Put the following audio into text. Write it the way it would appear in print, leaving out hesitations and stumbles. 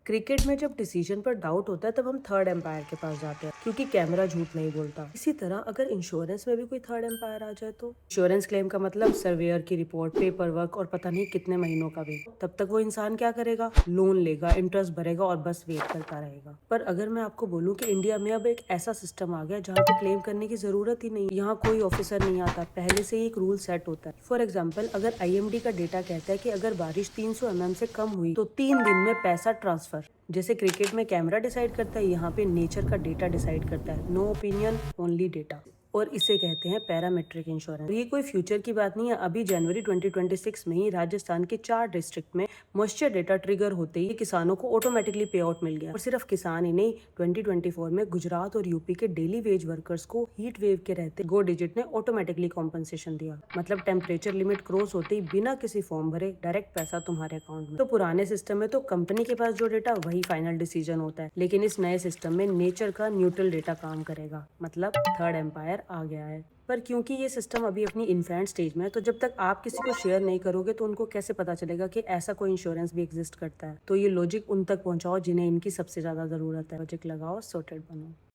Cricket में जब decision पर डाउट होता है तब हम थर्ड एम्पायर के पास जाते हैं क्योंकि कैमरा झूठ नहीं बोलता। इसी तरह अगर इंश्योरेंस में भी कोई थर्ड एम्पायर आ जाए तो इंश्योरेंस क्लेम का मतलब सर्वेयर की रिपोर्ट, पेपर वर्क और पता नहीं कितने महीनों का वेट। तब तक वो इंसान क्या करेगा? लोन लेगा, इंटरेस्ट भरेगा और बस वेट करता रहेगा। पर अगर मैं आपको बोलूँ कि इंडिया में अब एक ऐसा सिस्टम आ गया जहाँ पे क्लेम करने की जरूरत ही नहीं, यहाँ कोई ऑफिसर नहीं आता, पहले से ही एक रूल सेट होता है। फॉर एग्जाम्पल, अगर IMD का डेटा कहता है कि अगर बारिश 300 mm से कम हुई तो 3 दिन में पैसा ट्रांसफर। जैसे क्रिकेट में कैमरा डिसाइड करता है, यहाँ पे नेचर का डेटा डिसाइड करता है। No opinion, only data. और इसे कहते हैं पैरामेट्रिक इंश्योरेंस। ये कोई फ्यूचर की बात नहीं है। अभी जनवरी 2026 में ही राजस्थान के 4 डिस्ट्रिक्ट में मॉइस्चर डेटा ट्रिगर होते ही किसानों को ऑटोमेटिकली पे आउट मिल गया। और सिर्फ किसान ही नहीं, 2024 में गुजरात और यूपी के डेली वेज वर्कर्स को हीट वेव के रहते गो डिजिट ने ऑटोमेटिकली कॉम्पनसेशन दिया। मतलब टेम्परेचर लिमिट क्रॉस होते ही बिना किसी फॉर्म भरे डायरेक्ट पैसा तुम्हारे अकाउंट में। तो पुराने सिस्टम में तो कंपनी के पास जो डेटा वही फाइनल डिसीजन होता है, लेकिन इस नए सिस्टम में नेचर का न्यूट्रल डेटा काम करेगा। मतलब थर्ड एम्पायर आ गया है। पर क्योंकि ये सिस्टम अभी अपनी इन्फेंट स्टेज में है, तो जब तक आप किसी को शेयर नहीं करोगे तो उनको कैसे पता चलेगा कि ऐसा कोई इंश्योरेंस भी एग्जिस्ट करता है। तो ये लॉजिक उन तक पहुंचाओ जिन्हें इनकी सबसे ज्यादा जरूरत है। लॉजिक लगाओ, सॉर्टेड बनो।